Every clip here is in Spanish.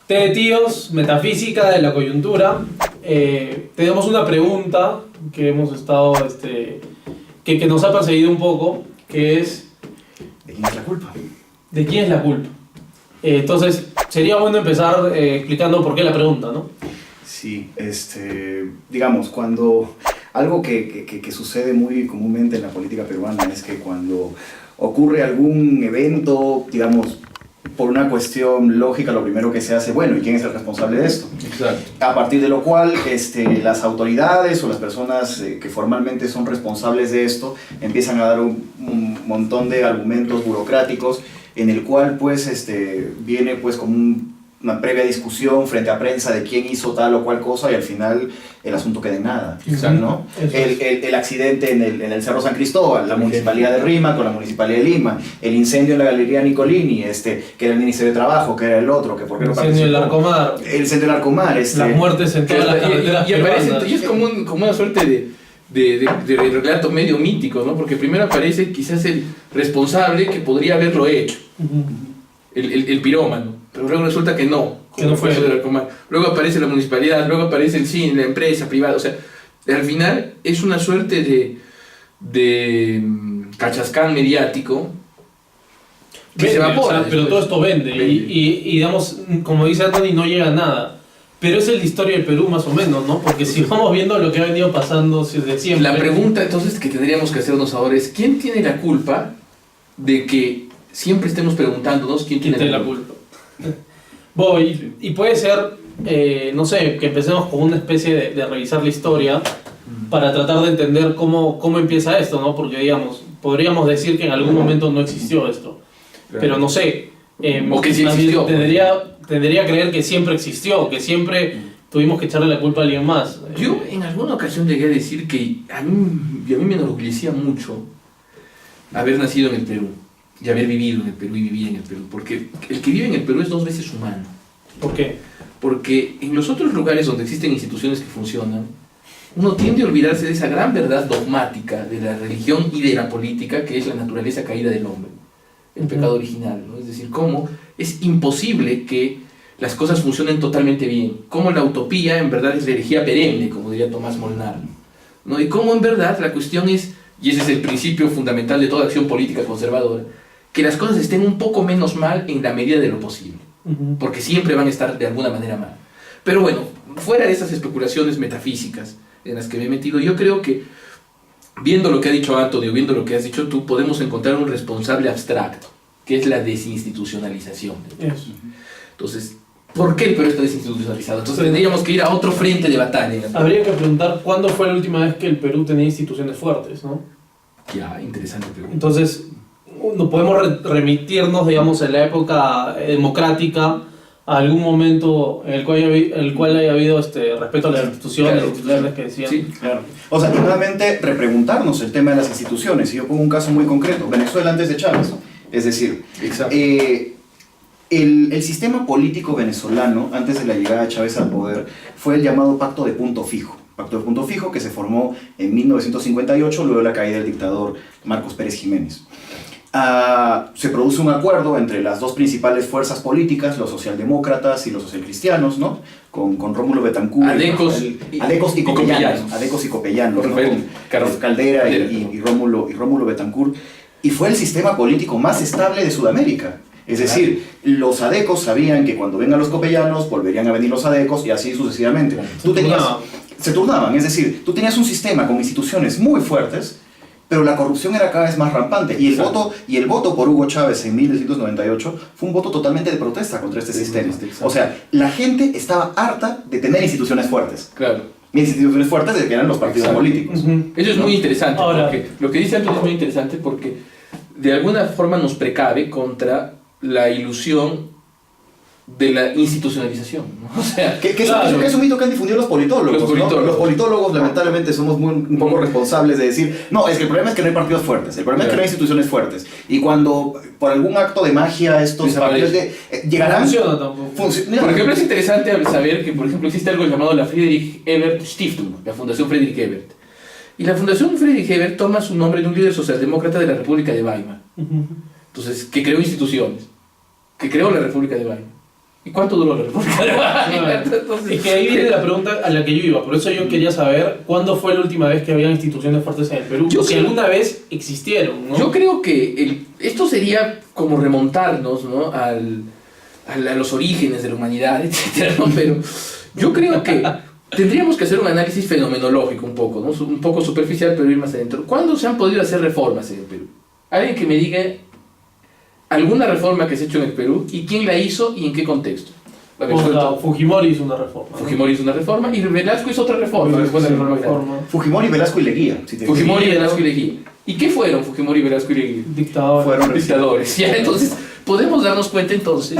Té de tíos, metafísica de la coyuntura. Tenemos una pregunta que hemos estado, que nos ha perseguido un poco, que es... ¿De quién es la culpa? ¿De quién es la culpa? Entonces, sería bueno empezar explicando por qué la pregunta, ¿no? Sí, digamos, cuando... Algo que sucede muy comúnmente en la política peruana es que cuando ocurre algún evento, digamos, por una cuestión lógica, lo primero que se hace, bueno, ¿y quién es el responsable de esto? Exacto. A partir de lo cual, las autoridades o las personas que formalmente son responsables de esto empiezan a dar un montón de argumentos burocráticos en el cual, pues, viene, pues, como una previa discusión frente a prensa de quién hizo tal o cual cosa y al final el asunto queda en nada, ¿no? El accidente en el Cerro San Cristóbal, la Municipalidad de Rima con la Municipalidad de Lima, el incendio en la Galería Nicolini, que era el Ministerio de Trabajo, que era el otro, que por qué no participó. El incendio del Arcomar. El incendio del Arcomar. Las muertes en todas las carreteras y es como una suerte de relato medio mítico, ¿no? Porque primero aparece quizás el responsable que podría haberlo hecho, el pirómano. Pero luego resulta que no fue eso del Arcomar. Luego aparece la municipalidad, luego aparece el cine, la empresa privada. O sea, al final es una suerte de cachascán mediático que se evapora. Pero todo esto vende. Y digamos, como dice Anthony, no llega a nada. Pero esa es la historia del Perú más o menos, ¿no? Porque si vamos viendo lo que ha venido pasando desde siempre... La pregunta entonces que tendríamos que hacernos ahora es ¿quién tiene la culpa de que siempre estemos preguntándonos quién tiene la culpa? Y puede ser, no sé, que empecemos con una especie de revisar la historia para tratar de entender cómo empieza esto, ¿no? Porque, digamos, podríamos decir que en algún momento no existió esto, claro. Pero no sé, o que sí existió. Tendería a creer que siempre existió, que siempre tuvimos que echarle la culpa a alguien más. Yo en alguna ocasión llegué a decir que a mí me enorgullecía mucho haber nacido en el Perú. Y haber vivido en el Perú y vivir en el Perú, porque el que vive en el Perú es 2 veces humano. ¿Por qué? Porque en los otros lugares donde existen instituciones que funcionan, uno tiende a olvidarse de esa gran verdad dogmática de la religión y de la política, que es la naturaleza caída del hombre, el pecado original, ¿no? Es decir, cómo es imposible que las cosas funcionen totalmente bien, cómo la utopía en verdad es la herejía perenne, como diría Tomás Molnar, ¿no? Y cómo en verdad la cuestión es, y ese es el principio fundamental de toda acción política conservadora, que las cosas estén un poco menos mal en la medida de lo posible, porque siempre van a estar de alguna manera mal. Pero bueno, fuera de esas especulaciones metafísicas en las que me he metido, yo creo que viendo lo que ha dicho Antonio, viendo lo que has dicho tú, podemos encontrar un responsable abstracto, que es la desinstitucionalización. Entonces, ¿por qué el Perú está desinstitucionalizado? Entonces tendríamos que ir a otro frente de batalla. Habría que preguntar cuándo fue la última vez que el Perú tenía instituciones fuertes, ¿no? Ya, interesante pregunta. Entonces, no podemos remitirnos, digamos, en la época democrática a algún momento en el cual haya habido respeto a las instituciones, claro, que decían. Sí, claro. O sea, y nuevamente repreguntarnos el tema de las instituciones. Y yo pongo un caso muy concreto, Venezuela antes de Chávez. Es decir, el sistema político venezolano, antes de la llegada de Chávez al poder, fue el llamado Pacto de Punto Fijo. Pacto de Punto Fijo que se formó en 1958, luego de la caída del dictador Marcos Pérez Jiménez. Se produce un acuerdo entre las dos principales fuerzas políticas, los socialdemócratas y los socialcristianos, ¿no? Con Rómulo Betancourt, Adecos y Copellanos, ¿no? Con Carlos Caldera y Rómulo Betancourt, y fue el sistema político más estable de Sudamérica. Es decir, los adecos sabían que cuando vengan los copellanos volverían a venir los adecos y así sucesivamente. Se turnaban, es decir, tú tenías un sistema con instituciones muy fuertes, pero la corrupción era cada vez más rampante. Y el voto por Hugo Chávez en 1998 fue un voto totalmente de protesta contra este sistema. O sea, la gente estaba harta de tener instituciones fuertes. Claro. Y instituciones fuertes de que eran los partidos políticos. Eso es muy interesante. Ahora, porque lo que dice Antonio es muy interesante porque de alguna forma nos precave contra la ilusión de la institucionalización, ¿no? O sea, que es un mito que han difundido los politólogos. Los politólogos lamentablemente somos un poco responsables de decir, no, es que el problema es que no hay partidos fuertes, el problema es que no hay instituciones fuertes. Y cuando por algún acto de magia estos partidos llegarán... No funciona tampoco. Por ejemplo, es interesante saber que, por ejemplo, existe algo llamado la Friedrich Ebert Stiftung, la Fundación Friedrich Ebert. Y la Fundación Friedrich Ebert toma su nombre de un líder socialdemócrata de la República de Weimar. Entonces, que creó instituciones, que creó la República de Weimar. ¿Y cuánto duró la reforma? Entonces, es que ahí viene la pregunta a la que yo iba, por eso yo quería saber cuándo fue la última vez que había instituciones fuertes en el Perú, si alguna vez existieron, ¿no? Yo creo que esto sería como remontarnos, ¿no? a los orígenes de la humanidad, etcétera, ¿no? Pero yo creo que tendríamos que hacer un análisis fenomenológico un poco, ¿no? Un poco superficial, pero ir más adentro. ¿Cuándo se han podido hacer reformas en el Perú? Alguien que me diga alguna reforma que se ha hecho en el Perú y quién la hizo y en qué contexto. Fujimori hizo una reforma. Fujimori hizo una reforma y Velasco hizo otra reforma. Fujimori, Velasco y Leguía. Fujimori, Velasco y Leguía. ¿Y qué fueron Fujimori, Velasco y Leguía? Dictadores. Fueron dictadores. Ya, entonces, podemos darnos cuenta entonces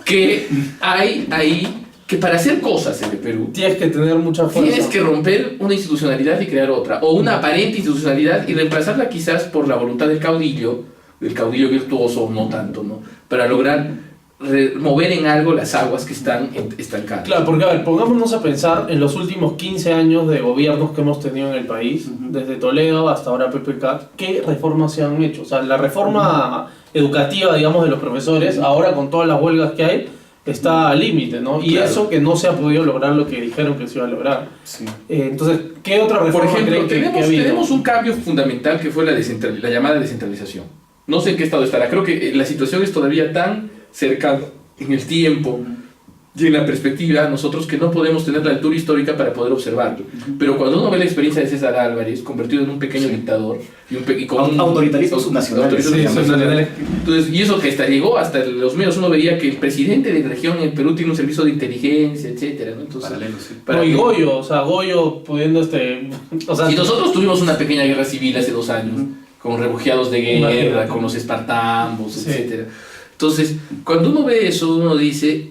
que hay ahí que para hacer cosas en el Perú tienes que tener mucha fuerza. Tienes que romper una institucionalidad y crear otra, o una aparente institucionalidad y reemplazarla quizás por la voluntad del caudillo virtuoso o no tanto, ¿no? Para lograr mover en algo las aguas que están estancadas. Claro, porque a ver, pongámonos a pensar en los últimos 15 años de gobiernos que hemos tenido en el país, desde Toledo hasta ahora PPK, ¿qué reformas se han hecho? O sea, la reforma educativa, digamos, de los profesores, ahora con todas las huelgas que hay, está al límite, ¿no? Y claro, eso que no se ha podido lograr lo que dijeron que se iba a lograr. Sí. Entonces, ¿qué otra reforma? Por ejemplo, tenemos un cambio fundamental que fue la llamada descentralización. No sé en qué estado estará. Creo que la situación es todavía tan cercana en el tiempo y en la perspectiva, nosotros que no podemos tener la altura histórica para poder observarlo. Pero cuando uno ve la experiencia de César Álvarez, convertido en un pequeño dictador, y con autoritarismo subnacional. Entonces, y eso que llegó hasta los medios, uno veía que el presidente de la región en Perú tiene un servicio de inteligencia, etcétera, ¿no? Entonces, paralelo, sí. Y Goyo, o sea, Goyo pudiendo o sea, si nosotros tuvimos una pequeña guerra civil hace 2 años, con refugiados de guerra, con los espartanos, etcétera. Entonces, cuando uno ve eso, uno dice,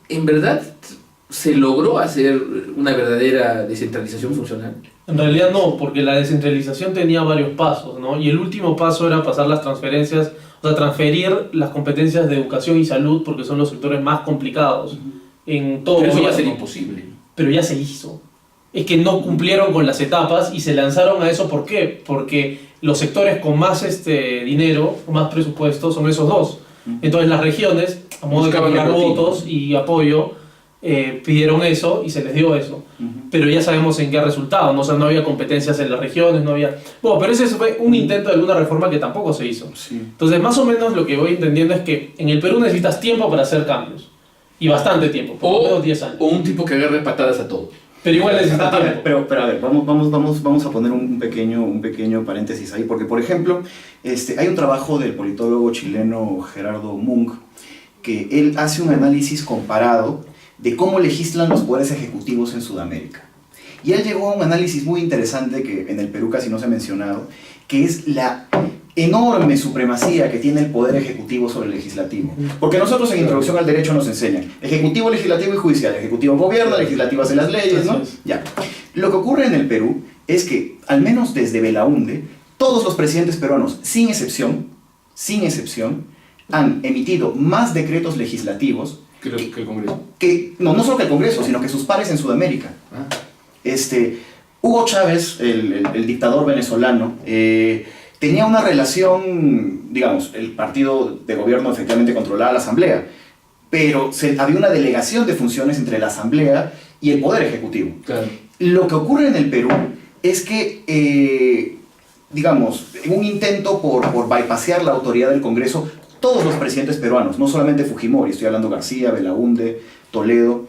¿en verdad se logró hacer una verdadera descentralización funcional? En realidad no, porque la descentralización tenía varios pasos, ¿no? Y el último paso era pasar las transferencias, o sea, transferir las competencias de educación y salud, porque son los sectores más complicados en todo. Pero eso va a ser imposible. Pero ya se hizo. Es que no cumplieron con las etapas y se lanzaron a eso. ¿Por qué? Porque los sectores con más dinero, con más presupuesto, son esos dos. Entonces las regiones, a modo de comprar votos y apoyo, pidieron eso y se les dio eso. Pero ya sabemos en qué ha resultado, ¿no? O sea, no había competencias en las regiones, no había... Bueno, pero ese fue un intento de alguna reforma que tampoco se hizo. Sí. Entonces, más o menos lo que voy entendiendo es que en el Perú necesitas tiempo para hacer cambios. Y bastante tiempo, por lo menos 10 años. O un tipo que agarre patadas a todo. Pero igual necesita tiempo. Pero a ver, vamos a poner un pequeño paréntesis ahí, porque por ejemplo, hay un trabajo del politólogo chileno Gerardo Munk, que él hace un análisis comparado de cómo legislan los poderes ejecutivos en Sudamérica. Y él llegó a un análisis muy interesante que en el Perú casi no se ha mencionado, que es la enorme supremacía que tiene el poder ejecutivo sobre el legislativo. Porque nosotros en Introducción al Derecho nos enseñan ejecutivo, legislativo y judicial. Ejecutivo gobierna, legislativo hace las leyes, ¿no? Ya. Lo que ocurre en el Perú es que, al menos desde Belaúnde, todos los presidentes peruanos, sin excepción, han emitido más decretos legislativos que el Congreso. No solo que el Congreso, sino que sus pares en Sudamérica. Hugo Chávez, el dictador venezolano, tenía una relación, digamos, el partido de gobierno efectivamente controlaba la Asamblea, pero había una delegación de funciones entre la Asamblea y el Poder Ejecutivo. Claro. Lo que ocurre en el Perú es que, digamos, en un intento por bypassear la autoridad del Congreso, todos los presidentes peruanos, no solamente Fujimori, estoy hablando García, Belaúnde, Toledo,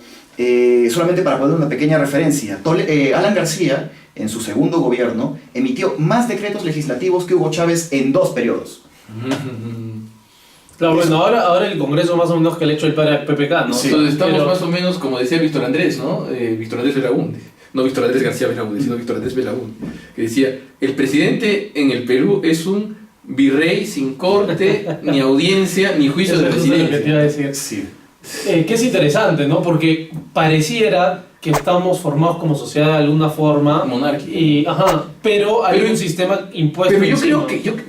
solamente para poner una pequeña referencia, Alan García, en su segundo gobierno, emitió más decretos legislativos que Hugo Chávez en 2 periodos. Claro, bueno, ahora el Congreso más o menos que le ha hecho el padre a PPK, ¿no? Sí, entonces estamos más o menos como decía Víctor Andrés, ¿no? Víctor Andrés Belaúnde. No Víctor Andrés García Belaúnde, sino Víctor Andrés Belaúnde. Que decía, el presidente en el Perú es un virrey sin corte, ni audiencia, ni juicio de presidencia. Es lo que te iba a decir. Sí. Que es interesante, ¿no? Porque pareciera que estamos formados como sociedad de alguna forma. Monárquica. Pero hay un sistema impuesto. Pero yo creo que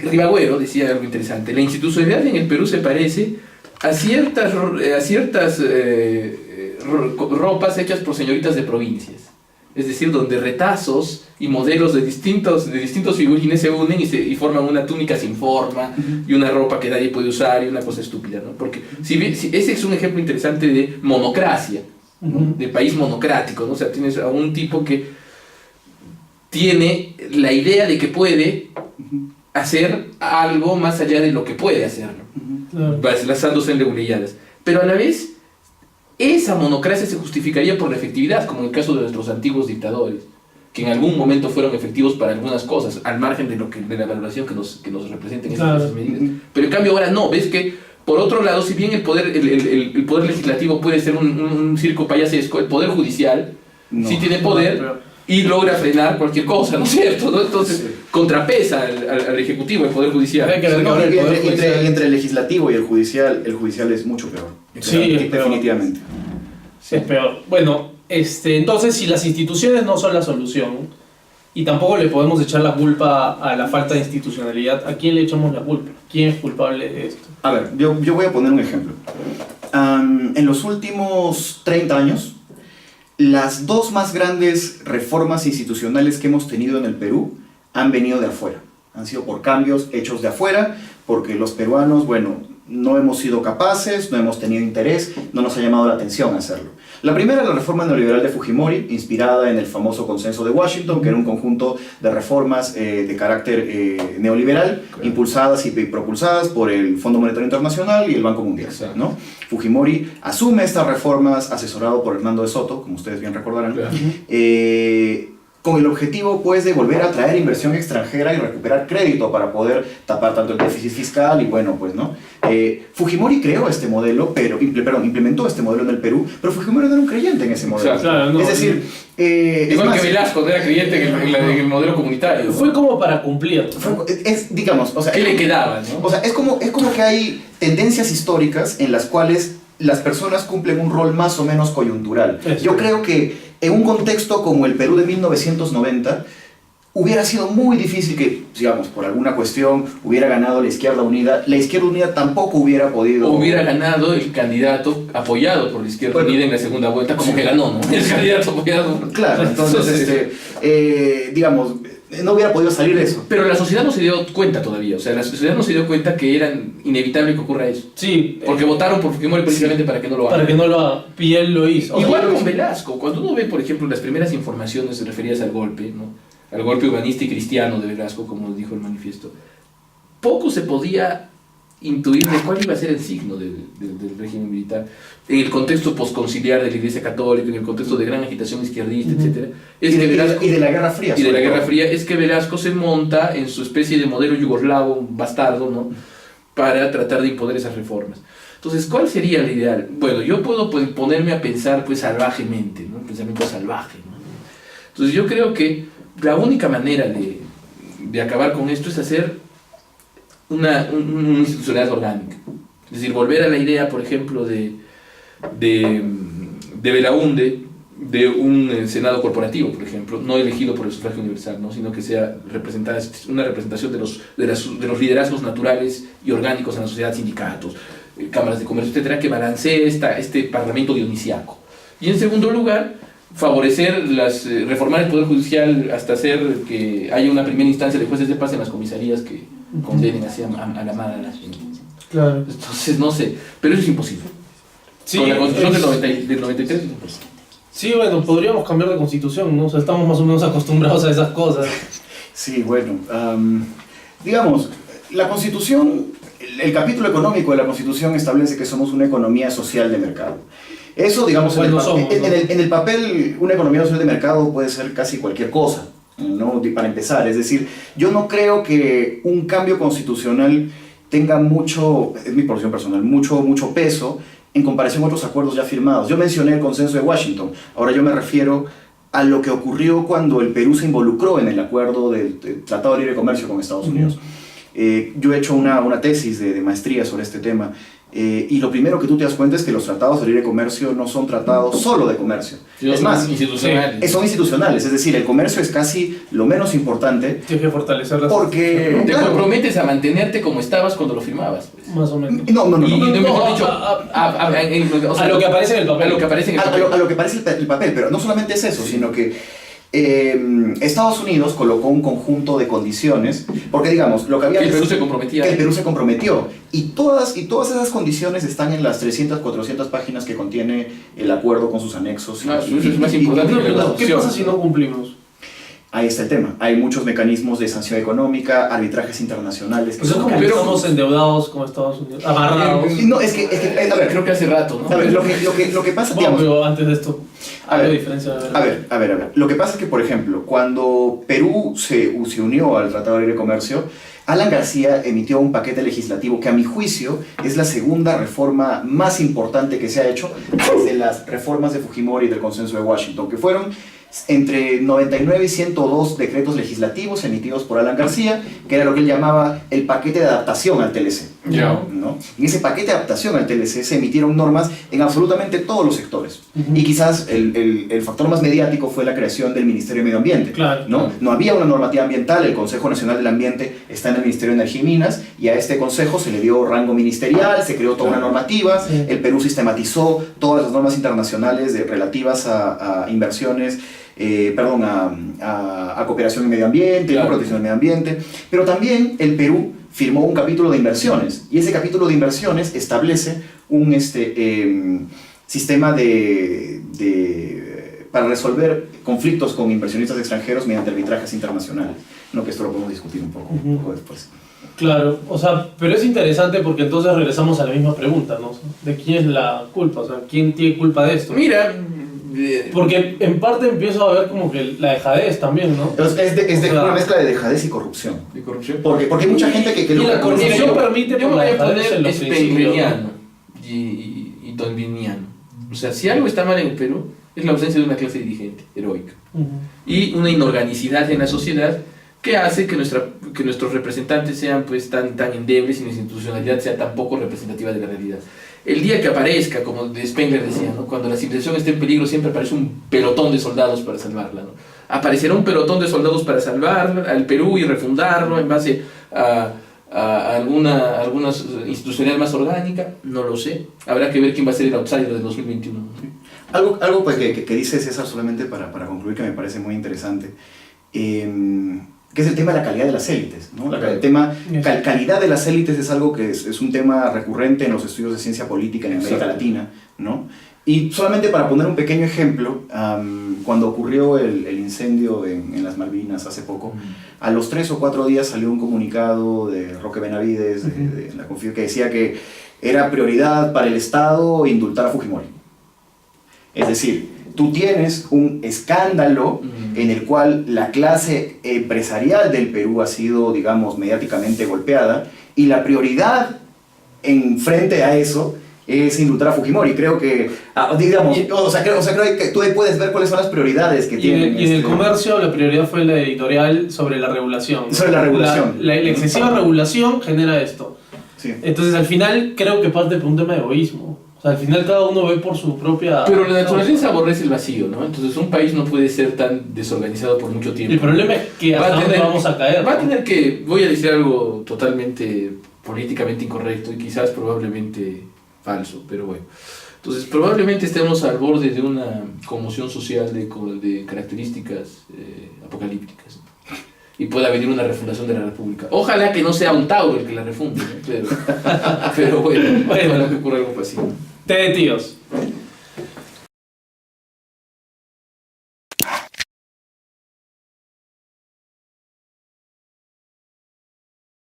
Ribagüero decía algo interesante. La institucionalidad en el Perú se parece a ciertas ropas hechas por señoritas de provincias. Es decir, donde retazos y modelos de distintos figurines se unen y forman una túnica sin forma y una ropa que nadie puede usar y una cosa estúpida, ¿no? Porque ese es un ejemplo interesante de monocracia, ¿no? De país monocrático, ¿no? O sea, tienes a un tipo que tiene la idea de que puede hacer algo más allá de lo que puede hacerlo, basándose en leguleyadas. Pero a la vez, esa monocracia se justificaría por la efectividad, como en el caso de nuestros antiguos dictadores, que en algún momento fueron efectivos para algunas cosas, al margen de la valoración que nos representen esas medidas. Pero en cambio ahora no, ves que, por otro lado, si bien el poder legislativo puede ser un circo payasesco, el poder judicial sí tiene poder y logra frenar cualquier cosa, ¿no es cierto? ¿No? Entonces, contrapesa al Ejecutivo, el Poder Judicial. Entre el legislativo y el judicial es mucho peor. Sí, es peor. Definitivamente. Sí. Es peor. Bueno, entonces, si las instituciones no son la solución, y tampoco le podemos echar la culpa a la falta de institucionalidad, ¿a quién le echamos la culpa? ¿Quién es culpable de esto? A ver, yo voy a poner un ejemplo. En los últimos 30 años, las dos más grandes reformas institucionales que hemos tenido en el Perú han venido de afuera. Han sido por cambios hechos de afuera, porque los peruanos, no hemos sido capaces, no hemos tenido interés, no nos ha llamado la atención hacerlo. La primera es la reforma neoliberal de Fujimori, inspirada en el famoso consenso de Washington, que era un conjunto de reformas de carácter neoliberal, impulsadas y propulsadas por el Fondo Monetario Internacional y el Banco Mundial, ¿no? Fujimori asume estas reformas, asesorado por Hernando de Soto, como ustedes bien recordarán, con el objetivo pues de volver a atraer inversión extranjera y recuperar crédito para poder tapar tanto el déficit fiscal y Fujimori creó este modelo, implementó este modelo en el Perú, pero Fujimori no era un creyente en ese modelo. Claro, es decir, igual que Velasco no era creyente en el modelo comunitario. Fue como para cumplir. ¿Qué le quedaba, no? O sea, es como que hay tendencias históricas en las cuales las personas cumplen un rol más o menos coyuntural. Yo creo que en un contexto como el Perú de 1990, hubiera sido muy difícil que, digamos, por alguna cuestión hubiera ganado la Izquierda Unida. La Izquierda Unida tampoco hubiera podido... O hubiera ganado el candidato apoyado por la Izquierda Unida en la segunda vuelta, como que ganó, ¿no? El candidato apoyado. Claro, entonces, digamos, no hubiera podido salir de eso. Pero la sociedad no se dio cuenta todavía, o sea, la sociedad no se dio cuenta que era inevitable que ocurra eso. Sí. Porque votaron por Fujimori precisamente para que no lo haga. Para que no lo haga. Y él lo hizo. Igual con Velasco, cuando uno ve, por ejemplo, las primeras informaciones referidas al golpe, ¿no? Al golpe humanista y cristiano de Velasco, como dijo el manifiesto, poco se podía intuir de cuál iba a ser el signo del régimen militar en el contexto posconciliar de la Iglesia Católica, en el contexto de gran agitación izquierdista, etc. Y de la Guerra Fría. Y de la Guerra Fría, es que Velasco se monta en su especie de modelo yugoslavo bastardo, ¿no? Para tratar de imponer esas reformas. Entonces, ¿cuál sería el ideal? Bueno, yo puedo ponerme a pensar pues salvajemente, ¿no? Pensamiento salvaje, ¿no? Entonces yo creo que la única manera de acabar con esto es hacer una institucionalidad orgánica. Es decir, volver a la idea, por ejemplo, de Belaúnde, de un Senado corporativo, por ejemplo, no elegido por el sufragio universal, ¿no? Sino que sea una representación de los liderazgos naturales y orgánicos en la sociedad, sindicatos, cámaras de comercio, etcétera, que balancee este parlamento dionisiaco. Y en segundo lugar, favorecer reformar el Poder Judicial hasta hacer que haya una primera instancia de jueces de paz en las comisarías que condenen así a la mala a la gente. Claro. Entonces, no sé, pero eso es imposible. Sí, con la Constitución del 93 es imposible. Sí, bueno, podríamos cambiar de Constitución, ¿no? O sea, estamos más o menos acostumbrados a esas cosas. Sí, bueno, digamos, la Constitución, el capítulo económico de la Constitución establece que somos una economía social de mercado. Eso, digamos, en el papel, una economía social de mercado puede ser casi cualquier cosa, ¿no? Para empezar, es decir, yo no creo que un cambio constitucional tenga mucho, es mi posición personal, mucho peso en comparación a otros acuerdos ya firmados. Yo mencioné el consenso de Washington, ahora yo me refiero a lo que ocurrió cuando el Perú se involucró en el acuerdo del Tratado de Libre Comercio con Estados Unidos. Yo he hecho una tesis de maestría sobre este tema, y lo primero que tú te das cuenta es que los tratados de libre comercio no son tratados solo de comercio. Es más, son institucionales, es decir, el comercio es casi lo menos importante. Tienes que fortalecerlas. Porque te comprometes a mantenerte como estabas cuando lo firmabas. Pues. Más o menos. No, mejor dicho, a lo que aparece en el papel. A lo que aparece el papel, pero no solamente es eso, sino que Estados Unidos colocó un conjunto de condiciones, porque digamos, lo que había... Que el Perú se comprometía. Que el Perú se comprometió. Y todas esas condiciones están en las 300, 400 páginas que contiene el acuerdo con sus anexos. Eso es más importante que la ¿Qué pasa si no cumplimos? Ahí está el tema. Hay muchos mecanismos de sanción económica, arbitrajes internacionales. Pues es como que estamos endeudados con Estados Unidos, amarrados. No, es que a ver, creo que hace rato, ¿no? A ver, lo que pasa... Bueno, pero antes de esto, a hay ver, diferencia. A ver. Lo que pasa es que, por ejemplo, cuando Perú se unió al Tratado de Libre Comercio, Alan García emitió un paquete legislativo que, a mi juicio, es la segunda reforma más importante que se ha hecho desde las reformas de Fujimori y del Consenso de Washington, que fueron entre 99 y 102 decretos legislativos emitidos por Alan García, que era lo que él llamaba el paquete de adaptación al TLC. ¿No? En ese paquete de adaptación al TLC se emitieron normas en absolutamente todos los sectores. Y quizás el factor más mediático fue la creación del Ministerio de Medio Ambiente. No había una normativa ambiental, el Consejo Nacional del Ambiente está en el Ministerio de Energía y Minas, y a este consejo se le dio rango ministerial, se creó toda una normativa, el Perú sistematizó todas las normas internacionales relativas a inversiones, a cooperación en medio ambiente, a protección del medio ambiente, pero también el Perú firmó un capítulo de inversiones, y ese capítulo de inversiones establece un sistema para resolver conflictos con inversionistas extranjeros mediante arbitrajes internacionales, que esto lo podemos discutir un poco después. Claro, o sea, pero es interesante porque entonces regresamos a la misma pregunta, ¿no? ¿De quién es la culpa? O sea, ¿quién tiene culpa de esto? Mira... Porque en parte empiezo a ver como que la dejadez también, ¿no? Es una mezcla de dejadez y corrupción. Porque hay mucha gente que y la corrupción permite yo por la voy a dejadez poner en los principios, ¿no? y tonviniano. O sea, si algo está mal en el Perú, es la ausencia de una clase dirigente heroica. Y una inorganicidad en la sociedad que hace que nuestros representantes sean pues tan endebles y nuestra institucionalidad sea tan poco representativa de la realidad. El día que aparezca, como Spengler decía, ¿no? Cuando la civilización esté en peligro, siempre aparece un pelotón de soldados para salvarla, ¿no? Aparecerá un pelotón de soldados para salvar al Perú y refundarlo en base a alguna institucionalidad más orgánica, no lo sé. Habrá que ver quién va a ser el outsider del 2021. Algo pues, que dice César, solamente para concluir, que me parece muy interesante, que es el tema de la calidad de las élites, ¿no? El tema calidad de las élites es algo que es un tema recurrente en los estudios de ciencia política en América Latina, ¿no? Y solamente para poner un pequeño ejemplo, cuando ocurrió el incendio en las Malvinas hace poco, a los 3 o 4 días salió un comunicado de Roque Benavides, de la Confío, que decía que era prioridad para el Estado indultar a Fujimori. Es decir, tú tienes un escándalo en el cual la clase empresarial del Perú ha sido, digamos, mediáticamente golpeada, y la prioridad en frente a eso es indultar a Fujimori. Creo que, digamos, creo que tú puedes ver cuáles son las prioridades que tienen. Y en el comercio la prioridad fue la editorial sobre la regulación, ¿no? Sobre la regulación. La excesiva regulación genera esto. Sí. Entonces al final creo que parte por un tema de egoísmo. O sea, al final cada uno ve por su propia... Pero la naturaleza aborrece el vacío, ¿no? Entonces un país no puede ser tan desorganizado por mucho tiempo. El problema es que hasta dónde vamos a caer. Va a tener que... Voy a decir algo totalmente políticamente incorrecto y quizás probablemente falso, pero bueno. Entonces probablemente estemos al borde de una conmoción social de características apocalípticas. Y pueda venir una refundación de la República. Ojalá que no sea un Tauro el que la refunde, ¿no? Pero bueno, ojalá que ocurra algo así. Té de tíos.